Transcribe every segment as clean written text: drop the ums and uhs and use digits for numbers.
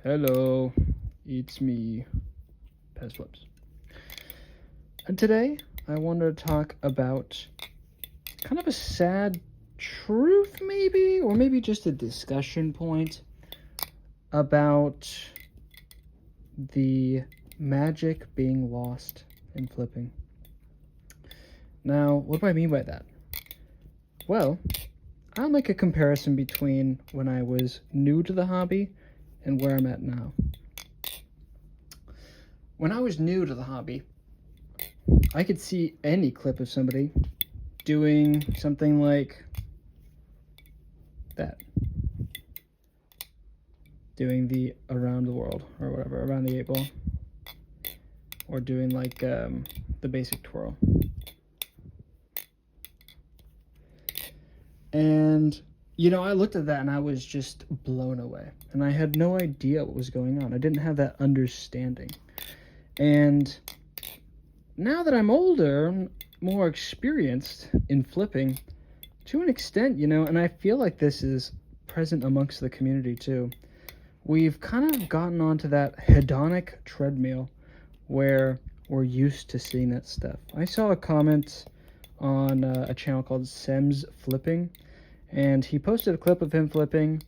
Hello, it's me, Pez Flips. And today I wanted to talk about kind of a sad truth, maybe, or maybe just a discussion point about the magic being lost in flipping. Now, what do I mean by that? Well, I'll make a comparison between when I was new to the hobby and where I'm at now. When I was new to the hobby, I could see any clip of somebody doing something like that. Doing the around the world, or whatever, around the 8 ball. Or doing like the basic twirl. And, I looked at that and I was just blown away. And I had no idea what was going on. I didn't have that understanding. And now that I'm older, more experienced in flipping, to an extent, and I feel like this is present amongst the community too, we've kind of gotten onto that hedonic treadmill where we're used to seeing that stuff. I saw a comment on a channel called Sem's Flipping, and he posted a clip of him flipping,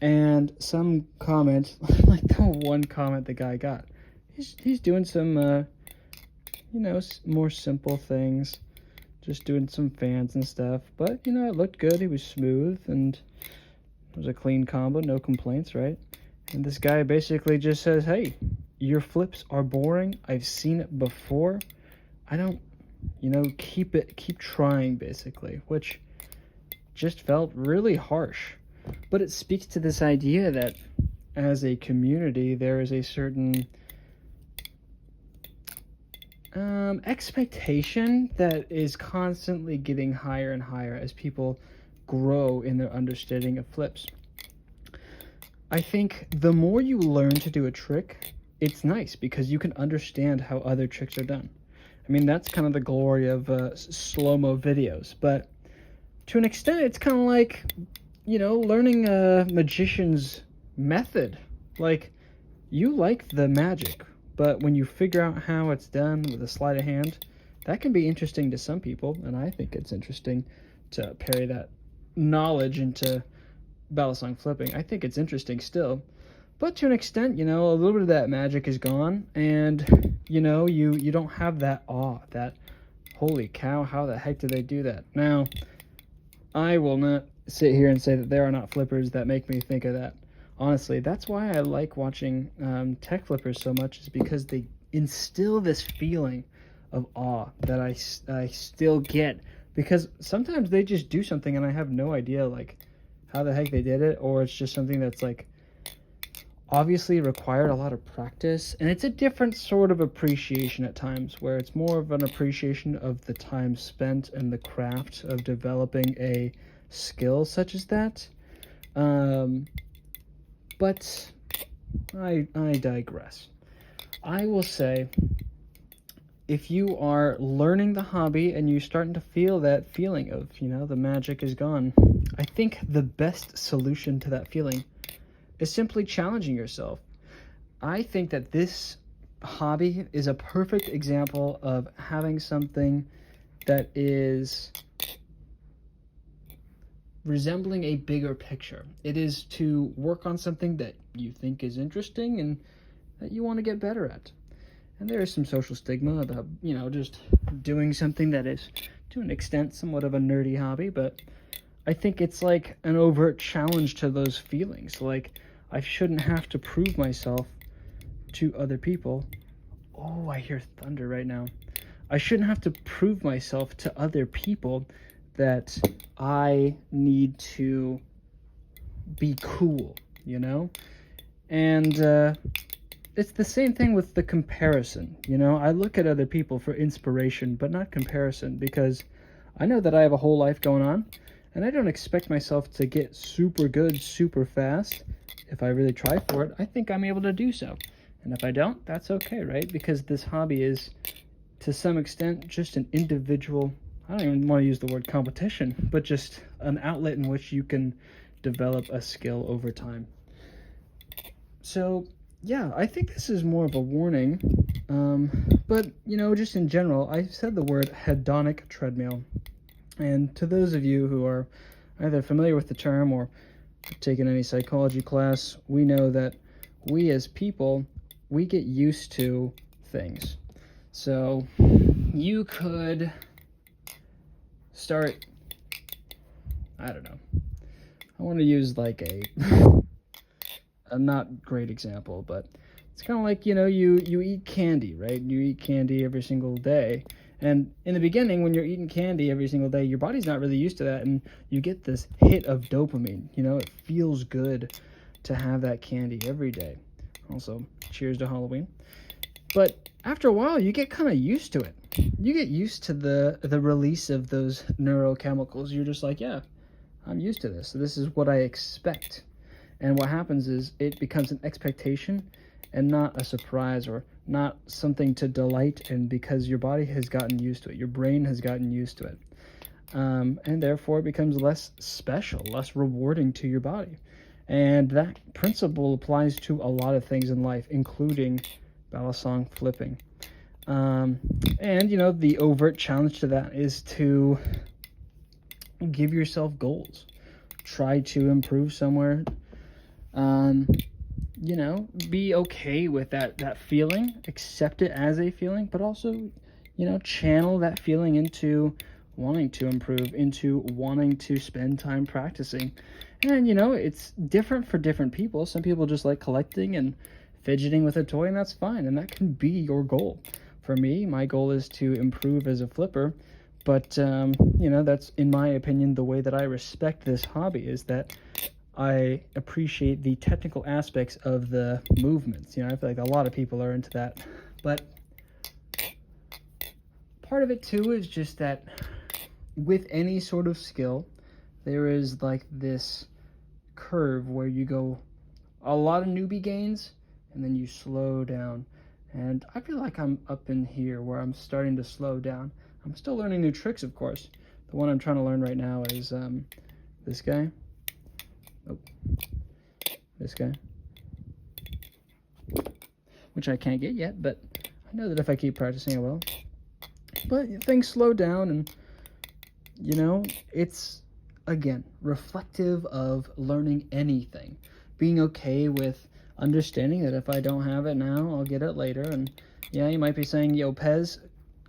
and some comment, like the one comment the guy got, he's doing some more simple things, just doing some fans and stuff, but it looked good. He was smooth and it was a clean combo, no complaints, right? And this guy basically just says, hey, your flips are boring, I've seen it before, I don't, keep trying, basically, which just felt really harsh. But it speaks to this idea that as a community there is a certain expectation that is constantly getting higher and higher as people grow in their understanding of flips. I think the more you learn to do a trick, it's nice because you can understand how other tricks are done. I mean, that's kind of the glory of slow-mo videos, but to an extent, it's kind of like, learning a magician's method. Like, you like the magic, but when you figure out how it's done with a sleight of hand, that can be interesting to some people, and I think it's interesting to parry that knowledge into balisong flipping. I think it's interesting still. But to an extent, a little bit of that magic is gone, and, you don't have that awe, that, holy cow, how the heck did they do that? Now, I will not sit here and say that there are not flippers that make me think of that. Honestly, that's why I like watching tech flippers so much, is because they instill this feeling of awe that I still get, because sometimes they just do something and I have no idea, like, how the heck they did it, or it's just something that's, like, obviously required a lot of practice, and it's a different sort of appreciation at times, where it's more of an appreciation of the time spent and the craft of developing a skill such as that. But I digress. I will say, if you are learning the hobby and you're starting to feel that feeling of, the magic is gone, I think the best solution to that feeling is simply challenging yourself. I think that this hobby is a perfect example of having something that is resembling a bigger picture. It is to work on something that you think is interesting and that you want to get better at. And there is some social stigma about, just doing something that is, to an extent, somewhat of a nerdy hobby, but I think it's like an overt challenge to those feelings. Like, I shouldn't have to prove myself to other people. Oh, I hear thunder right now. I shouldn't have to prove myself to other people that I need to be cool, And it's the same thing with the comparison, I look at other people for inspiration, but not comparison, because I know that I have a whole life going on, and I don't expect myself to get super good super fast. If I really try for it, I think I'm able to do so. And if I don't, that's okay, right? Because this hobby is, to some extent, just an individual, I don't even want to use the word competition, but just an outlet in which you can develop a skill over time. So yeah, I think this is more of a warning, but you know, just in general, I said the word hedonic treadmill, and to those of you who are either familiar with the term or taken any psychology class, we know that we as people, we get used to things. So you could start, I don't know, I want to use like a not great example, but it's kind of like, you know, you eat candy, right? You eat candy every single day. And in the beginning, when you're eating candy every single day, your body's not really used to that, and you get this hit of dopamine. You know, it feels good to have that candy every day. Also, cheers to Halloween. But after a while, you get kind of used to it. You get used to the release of those neurochemicals. You're just like, yeah, I'm used to this. So this is what I expect. And what happens is it becomes an expectation and not a surprise or not something to delight in, because your body has gotten used to it. Your brain has gotten used to it. And therefore it becomes less special, less rewarding to your body. And that principle applies to a lot of things in life, including balisong flipping. And, you know, the overt challenge to that is to give yourself goals. Try to improve somewhere. You know, be okay with that feeling, accept it as a feeling, but also, you know, channel that feeling into wanting to improve, into wanting to spend time practicing. And, you know, it's different for different people. Some people just like collecting and fidgeting with a toy, and that's fine, and that can be your goal. For me, my goal is to improve as a flipper, but, you know, that's, in my opinion, the way that I respect this hobby, is that I appreciate the technical aspects of the movements. You know, I feel like a lot of people are into that. But part of it too is just that with any sort of skill, there is like this curve where you go a lot of newbie gains and then you slow down. And I feel like I'm up in here where I'm starting to slow down. I'm still learning new tricks, of course. The one I'm trying to learn right now is this guy. Oh, this guy, which I can't get yet, but I know that if I keep practicing, I will. But things slow down, and, you know, it's, again, reflective of learning anything. Being okay with understanding that if I don't have it now, I'll get it later. And, yeah, you might be saying, yo, Pez,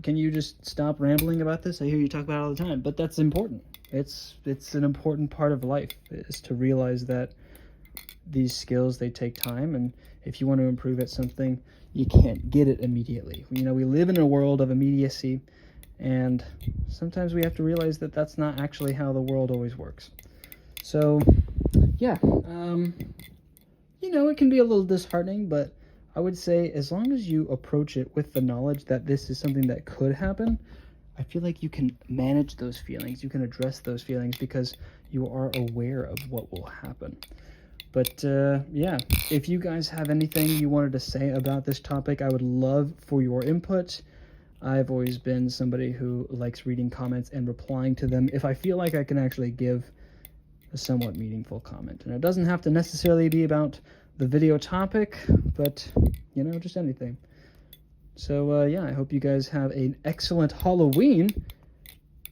can you just stop rambling about this? I hear you talk about it all the time, but that's important. It's an important part of life, is to realize that these skills, they take time, and if you want to improve at something, you can't get it immediately. You know, we live in a world of immediacy, and sometimes we have to realize that that's not actually how the world always works. So, yeah, you know, it can be a little disheartening, but I would say as long as you approach it with the knowledge that this is something that could happen, I feel like you can manage those feelings, you can address those feelings, because you are aware of what will happen. But yeah, if you guys have anything you wanted to say about this topic, I would love for your input. I've always been somebody who likes reading comments and replying to them if I feel like I can actually give a somewhat meaningful comment. And it doesn't have to necessarily be about the video topic, but, you know, just anything. So, yeah, I hope you guys have an excellent Halloween.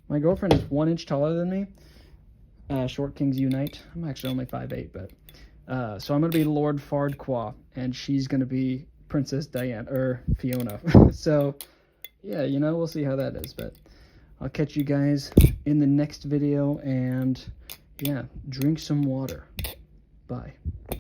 My girlfriend is 1 inch taller than me. Short Kings Unite. I'm actually only 5'8", but... so I'm going to be Lord Farquaad, and she's going to be Princess Diana, or Fiona. So, yeah, you know, we'll see how that is. But I'll catch you guys in the next video, and, yeah, drink some water. Bye.